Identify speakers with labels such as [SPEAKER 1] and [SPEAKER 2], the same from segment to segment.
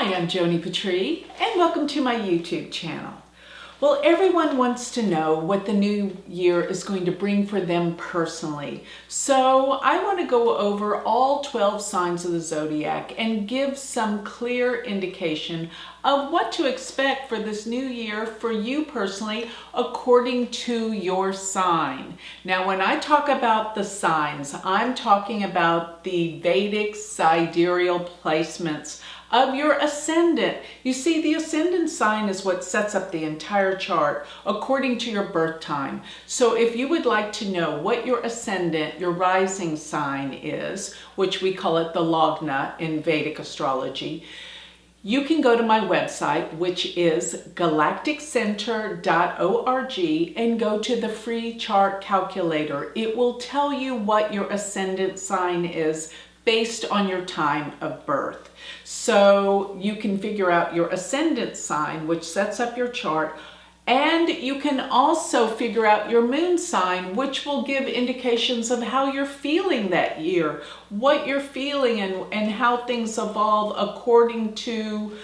[SPEAKER 1] Hi, I'm Joni Patrie, and welcome to my YouTube channel. Well, everyone wants to know what the new year is going to bring for them personally. So I want to go over all 12 signs of the zodiac and give some clear indication of what to expect for this new year for you personally according to your sign. Now, when I talk about the signs, I'm talking about the Vedic sidereal placements of your ascendant. You see, the ascendant sign is what sets up the entire chart according to your birth time. So if you would like to know what your ascendant, your rising sign is, which we call it the Lagna in Vedic astrology, you can go to my website, which is galacticcenter.org, and go to the free chart calculator. It will tell you what your ascendant sign is based on your time of birth. So you can figure out your ascendant sign, which sets up your chart, and you can also figure out your moon sign, which will give indications of how you're feeling that year, what you're feeling, and how things evolve according to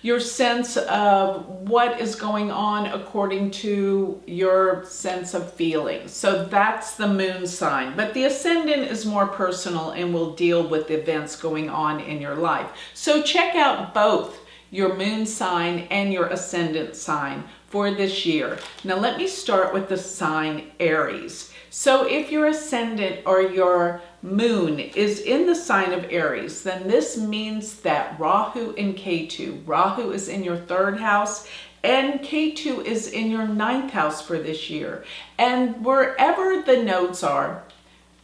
[SPEAKER 1] your sense of what is going on according to your sense of feeling. So that's the moon sign. But the ascendant is more personal and will deal with events going on in your life. So check out both your moon sign and your ascendant sign for this year. Now let me start with the sign Aries. So if your ascendant or your moon is in the sign of Aries, then this means that Rahu and Ketu, Rahu is in your third house and Ketu is in your ninth house for this year. And wherever the nodes are,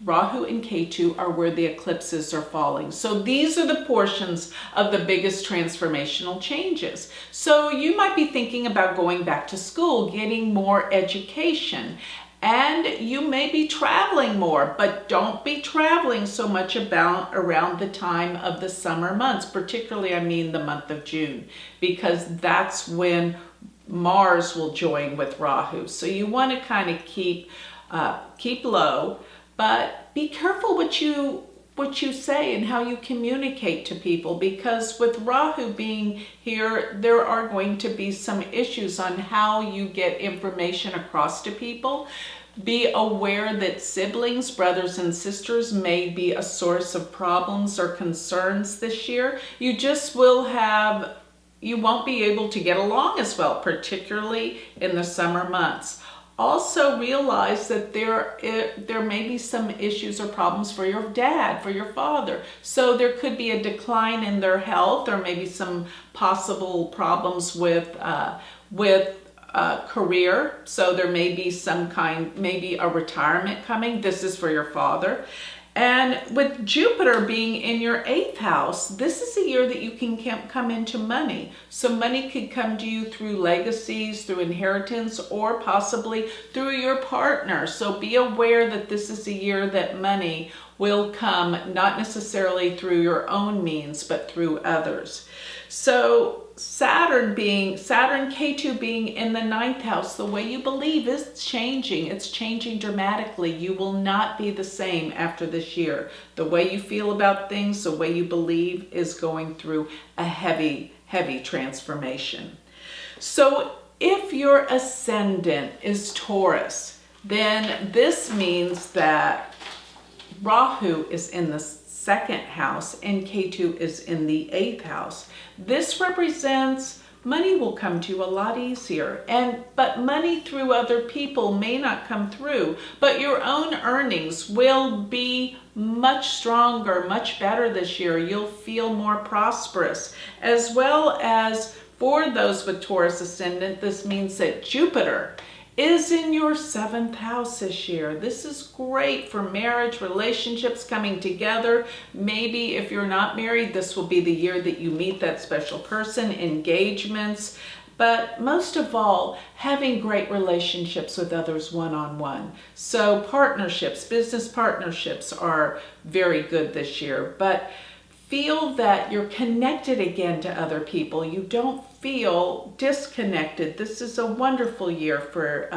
[SPEAKER 1] Rahu and Ketu are where the eclipses are falling. So these are the portions of the biggest transformational changes. So you might be thinking about going back to school, getting more education, and you may be traveling more, but don't be traveling so much around the time of the summer months, particularly, I mean, the month of June, because that's when Mars will join with Rahu. So you want to kind of keep low, but be careful what you say and how you communicate to people, because with Rahu being here, there are going to be some issues on how you get information across to people. Be aware that siblings, brothers and sisters may be a source of problems or concerns this year. You won't be able to get along as well, particularly in the summer months. Also realize that there may be some issues or problems for your dad, for your father. So there could be a decline in their health, or maybe some possible problems with career. So there may be maybe a retirement coming. This is for your father. And with Jupiter being in your 8th house, this is a year that you can come into money. So money could come to you through legacies, through inheritance, or possibly through your partner. So be aware that this is a year that money will come, not necessarily through your own means, but through others. So Saturn Ketu being in the 9th house, the way you believe is changing. It's changing dramatically. You will not be the same after this year. The way you feel about things, the way you believe is going through a heavy, heavy transformation. So if your ascendant is Taurus, then this means that Rahu is in the 2nd house and Ketu is in the 8th house. This represents money will come to you a lot easier, but money through other people may not come through, but your own earnings will be much stronger, much better this year. You'll feel more prosperous, as well as for those with Taurus ascendant, this means that Jupiter is in your 7th house this year. This is great for marriage, relationships coming together. Maybe if you're not married, this will be the year that you meet that special person, engagements, but most of all, having great relationships with others one-on-one. So partnerships, business partnerships are very good this year, but feel that you're connected again to other people. You don't feel disconnected. This is a wonderful year for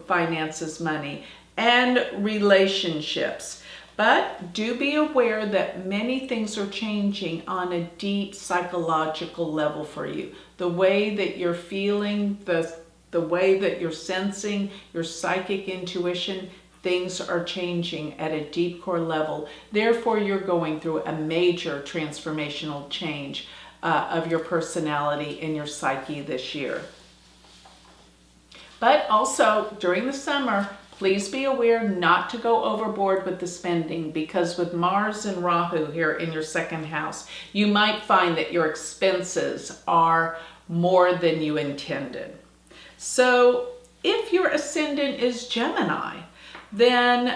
[SPEAKER 1] finances, money, and relationships. But do be aware that many things are changing on a deep psychological level for you. The way that you're feeling, the way that you're sensing, your psychic intuition, things are changing at a deep core level. Therefore, you're going through a major transformational change of your personality and your psyche this year. But also, during the summer, please be aware not to go overboard with the spending, because with Mars and Rahu here in your second house, you might find that your expenses are more than you intended. So if your ascendant is Gemini, then,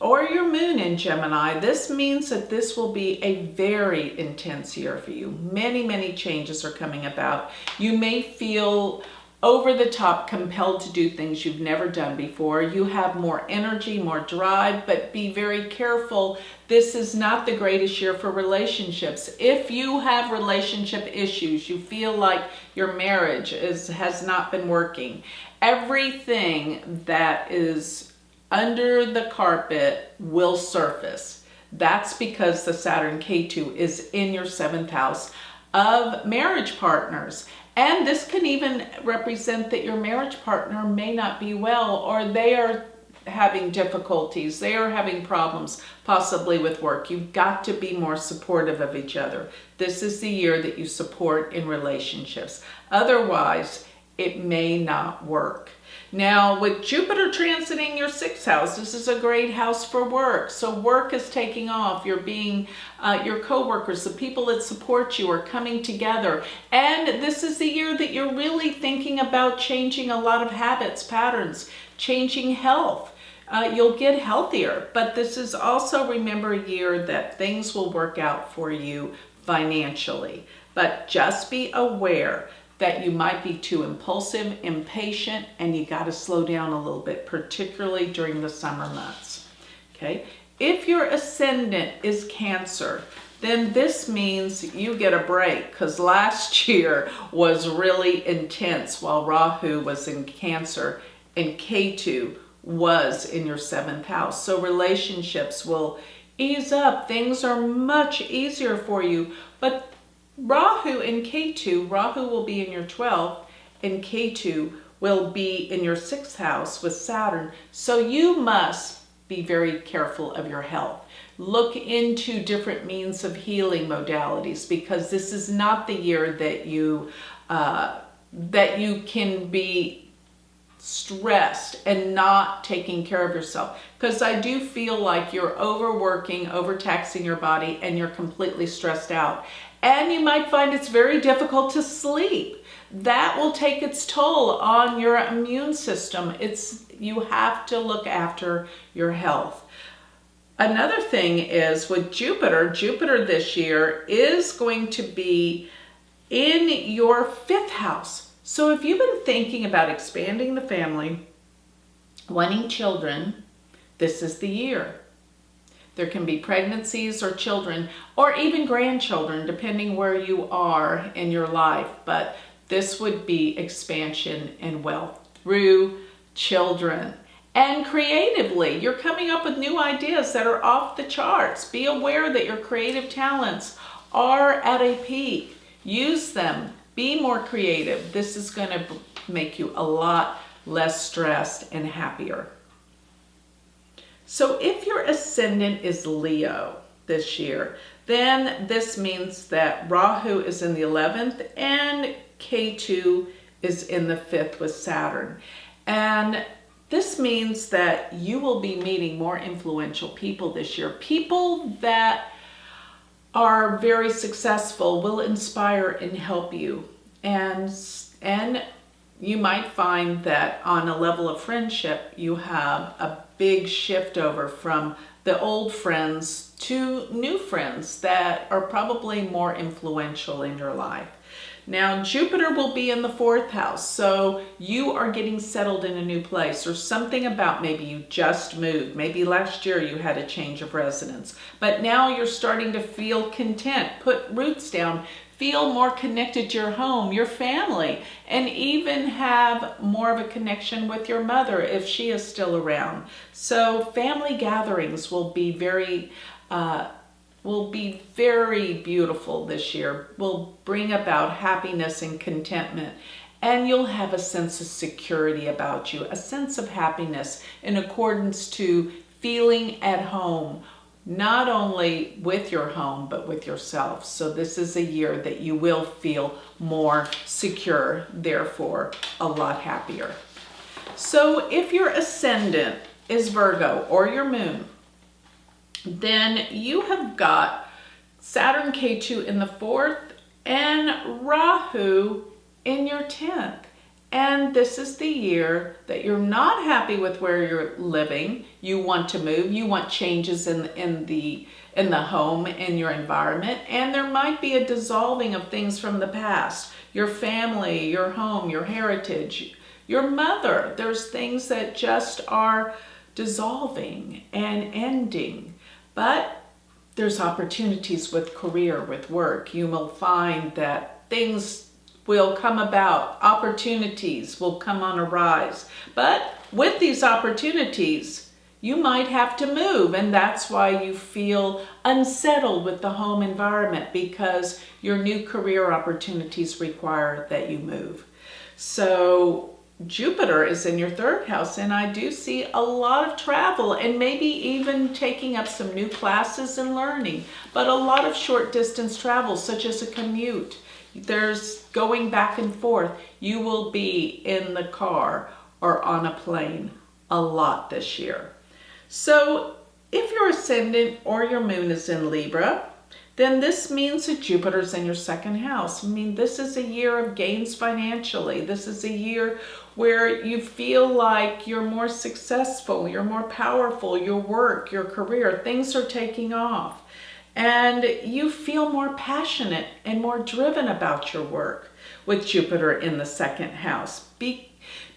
[SPEAKER 1] or your moon in Gemini, this means that this will be a very intense year for you. Many, many changes are coming about. You may feel over the top compelled to do things you've never done before. You have more energy, more drive, but be very careful. This is not the greatest year for relationships. If you have relationship issues, you feel like your marriage has not been working, everything that is under the carpet will surface. That's because the Saturn Ketu is in your 7th house of marriage partners. And this can even represent that your marriage partner may not be well, or they are having difficulties, they are having problems, possibly with work. You've got to be more supportive of each other. This is the year that you support in relationships. Otherwise, it may not work. Now, with Jupiter transiting your 6th house, this is a great house for work. So work is taking off. You're being, your coworkers, the people that support you are coming together. And this is the year that you're really thinking about changing a lot of habits, patterns, changing health. You'll get healthier. But this is also, remember, a year that things will work out for you financially. But just be aware that you might be too impulsive, impatient, and you got to slow down a little bit, particularly during the summer months. Okay? If your ascendant is Cancer, then this means you get a break, because last year was really intense while Rahu was in Cancer and Ketu was in your 7th house. So relationships will ease up. Things are much easier for you, but Rahu and Ketu, Rahu will be in your 12th and Ketu will be in your 6th house with Saturn. So you must be very careful of your health. Look into different means of healing modalities, because this is not the year that you can be stressed and not taking care of yourself. Because I do feel like you're overworking, overtaxing your body, and you're completely stressed out. And you might find it's very difficult to sleep. That will take its toll on your immune system. You have to look after your health. Another thing is with Jupiter this year is going to be in your 5th house. So if you've been thinking about expanding the family, wanting children, this is the year. There can be pregnancies or children or even grandchildren, depending where you are in your life. But this would be expansion and wealth through children. And creatively, you're coming up with new ideas that are off the charts. Be aware that your creative talents are at a peak. Use them. Be more creative. This is going to make you a lot less stressed and happier. So if your ascendant is Leo this year, then this means that Rahu is in the 11th and Ketu is in the 5th with Saturn. And this means that you will be meeting more influential people this year. People that are very successful will inspire and help you. And you might find that on a level of friendship, you have a big shift over from the old friends to new friends that are probably more influential in your life. Now, Jupiter will be in the 4th house, so you are getting settled in a new place, or something about maybe you just moved. Maybe last year you had a change of residence, but now you're starting to feel content, put roots down, feel more connected to your home, your family, and even have more of a connection with your mother if she is still around. So family gatherings will be very beautiful this year, will bring about happiness and contentment. And you'll have a sense of security about you, a sense of happiness in accordance to feeling at home, not only with your home, but with yourself. So this is a year that you will feel more secure, therefore a lot happier. So if your ascendant is Virgo or your moon, then you have got Saturn K2 in the 4th and Rahu in your 10th. And this is the year that you're not happy with where you're living. You want to move. You want changes in the home, in your environment. And there might be a dissolving of things from the past. Your family, your home, your heritage, your mother. There's things that just are dissolving and ending. But there's opportunities with career, with work. You will find that things will come about, opportunities will come on a rise. But with these opportunities, you might have to move, and that's why you feel unsettled with the home environment, because your new career opportunities require that you move. So Jupiter is in your 3rd house, and I do see a lot of travel and maybe even taking up some new classes and learning, but a lot of short distance travel, such as a commute. There's going back and forth. You will be in the car or on a plane a lot this year. So if your ascendant or your moon is in Libra, then this means that Jupiter's in your 2nd house. I mean, this is a year of gains financially. This is a year where you feel like you're more successful, you're more powerful, your work, your career, things are taking off. And you feel more passionate and more driven about your work with Jupiter in the 2nd house. Be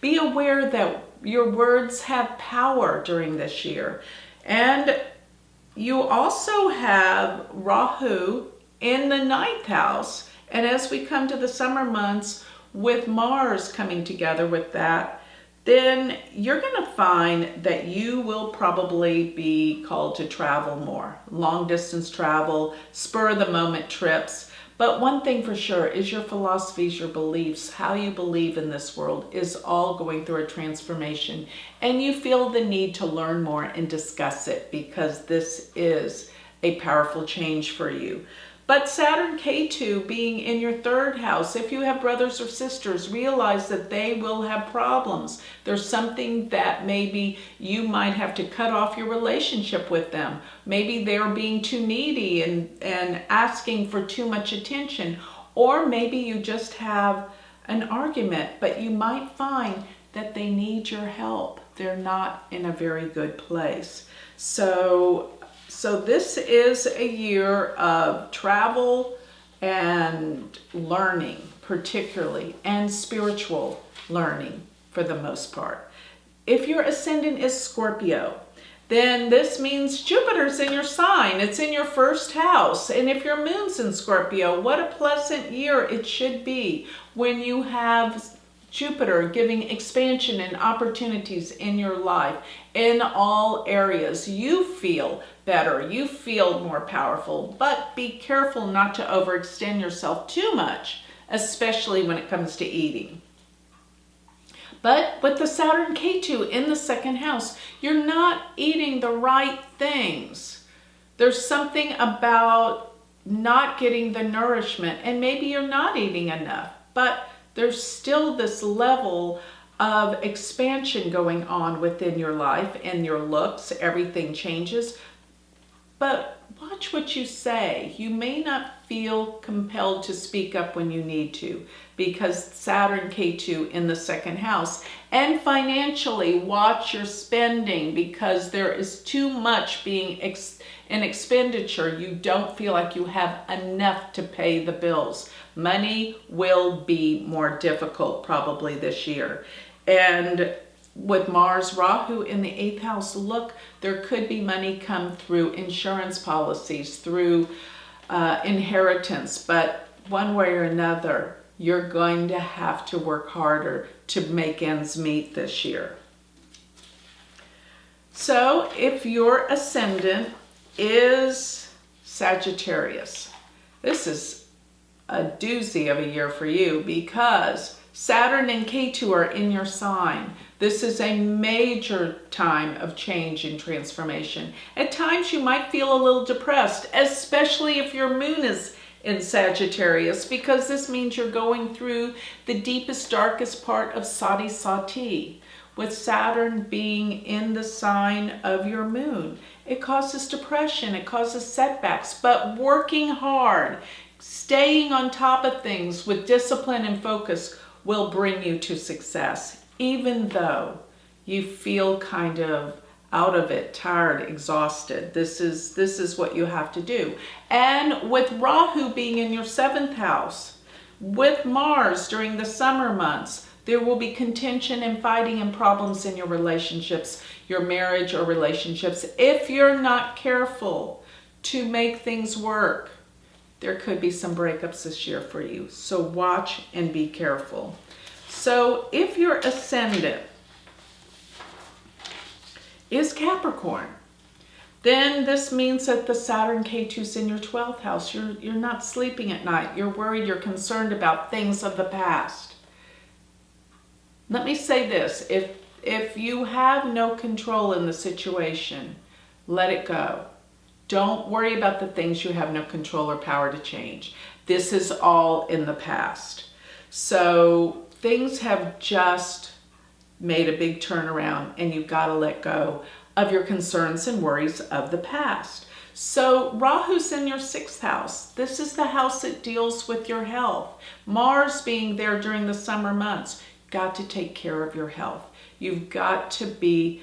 [SPEAKER 1] aware that your words have power during this year. And you also have Rahu in the 9th house. And as we come to the summer months with Mars coming together with that, then you're going to find that you will probably be called to travel more. Long distance travel, spur of the moment trips. But one thing for sure is your philosophies, your beliefs, how you believe in this world is all going through a transformation. And you feel the need to learn more and discuss it, because this is a powerful change for you. But Saturn K2 being in your 3rd house, if you have brothers or sisters, realize that they will have problems. There's something that maybe you might have to cut off your relationship with them. Maybe they're being too needy and asking for too much attention. Or maybe you just have an argument, but you might find that they need your help. They're not in a very good place. So this is a year of travel and learning, particularly, and spiritual learning for the most part. If your ascendant is Scorpio, then this means Jupiter's in your sign. It's in your 1st house. And if your moon's in Scorpio, what a pleasant year it should be when you have Jupiter giving expansion and opportunities in your life in all areas. You feel better, you feel more powerful, but be careful not to overextend yourself too much, especially when it comes to eating. But with the Saturn K2 in the 2nd house, you're not eating the right things. There's something about not getting the nourishment, and maybe you're not eating enough, but there's still this level of expansion going on within your life and your looks. Everything changes. But watch what you say. You may not feel compelled to speak up when you need to, because Saturn K2 in the 2nd house. And financially, watch your spending, because there is too much being an expenditure. You don't feel like you have enough to pay the bills. Money will be more difficult probably this year. And with Mars, Rahu in the 8th house, look, there could be money come through insurance policies, through inheritance, but one way or another, you're going to have to work harder to make ends meet this year. So if your ascendant is Sagittarius, this is a doozy of a year for you because Saturn and Ketu are in your sign. This is a major time of change and transformation. At times you might feel a little depressed, especially if your moon is in Sagittarius, because this means you're going through the deepest, darkest part of Sati Sati. With Saturn being in the sign of your moon, it causes depression, it causes setbacks, but working hard, staying on top of things with discipline and focus will bring you to success, even though you feel kind of out of it, tired, exhausted. This is what you have to do. And with Rahu being in your 7th house, with Mars during the summer months, there will be contention and fighting and problems in your relationships, your marriage or relationships. If you're not careful to make things work, there could be some breakups this year for you. So watch and be careful. So if your ascendant is Capricorn, then this means that the Saturn Ketu's in your 12th house. You're not sleeping at night. You're worried, you're concerned about things of the past. Let me say this, if you have no control in the situation, let it go. Don't worry about the things you have no control or power to change. This is all in the past. So things have just made a big turnaround and you've got to let go of your concerns and worries of the past. So Rahu's in your 6th house. This is the house that deals with your health. Mars being there during the summer months. Got to take care of your health. You've got to be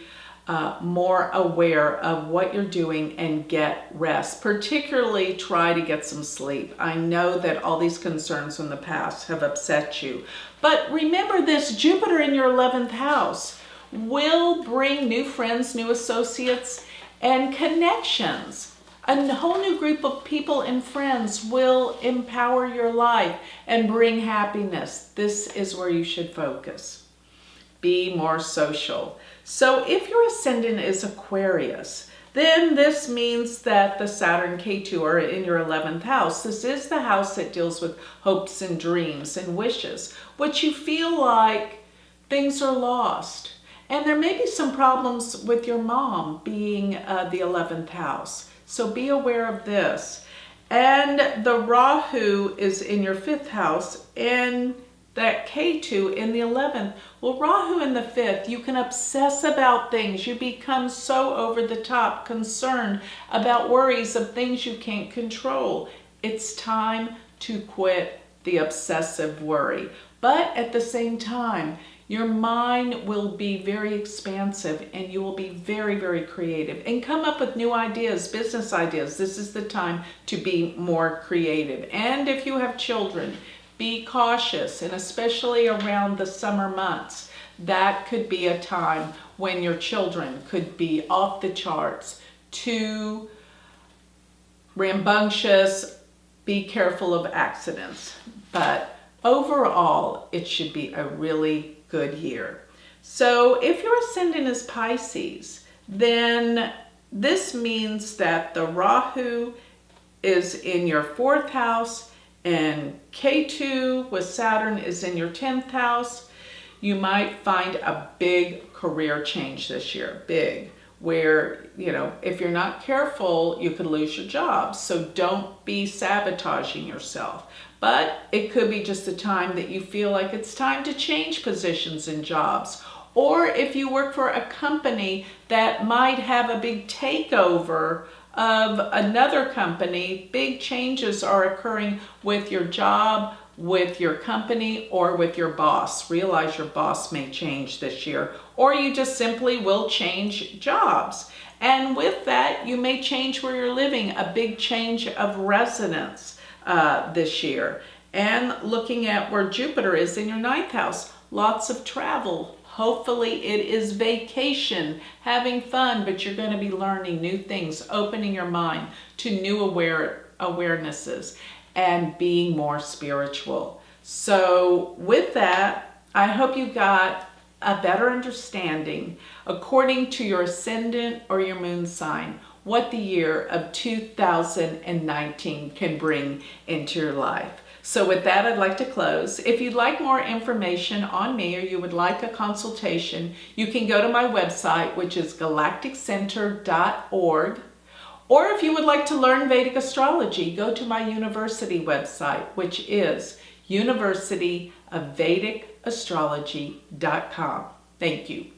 [SPEAKER 1] more aware of what you're doing and get rest. Particularly try to get some sleep. I know that all these concerns from the past have upset you. But remember this, Jupiter in your 11th house will bring new friends, new associates, and connections. A whole new group of people and friends will empower your life and bring happiness. This is where you should focus. Be more social. So if your ascendant is Aquarius, then this means that the Saturn Ketu are in your 11th house. This is the house that deals with hopes and dreams and wishes, which you feel like things are lost. And there may be some problems with your mom being the 11th house. So be aware of this. And the Rahu is in your 5th house and that Ketu in the 11th. Well, Rahu in the 5th, you can obsess about things. You become so over the top, concerned about worries of things you can't control. It's time to quit the obsessive worry. But at the same time, your mind will be very expansive and you will be very, very creative and come up with new ideas, business ideas. This is the time to be more creative. And if you have children, be cautious, and especially around the summer months. That could be a time when your children could be off the charts, too rambunctious. Be careful of accidents. But overall, it should be a really good year. So if your ascendant is Pisces, then this means that the Rahu is in your 4th house and Ketu with Saturn is in your 10th house. You might find a big career change this year, big, where, you know, if you're not careful, you could lose your job. So don't be sabotaging yourself. But it could be just a time that you feel like it's time to change positions in jobs. Or if you work for a company that might have a big takeover of another company, big changes are occurring with your job, with your company, or with your boss. Realize your boss may change this year, or you just simply will change jobs. And with that, you may change where you're living, a big change of residence this year. And looking at where Jupiter is in your 9th house, lots of travel. Hopefully it is vacation, having fun, but you're going to be learning new things, opening your mind to new awarenesses. and being more spiritual. So with that, I hope you got a better understanding, according to your ascendant or your moon sign, what the year of 2019 can bring into your life. So with that, I'd like to close. If you'd like more information on me or you would like a consultation, you can go to my website, which is galacticcenter.org. Or if you would like to learn Vedic astrology, go to my university website, which is universityofvedicastrology.com. Thank you.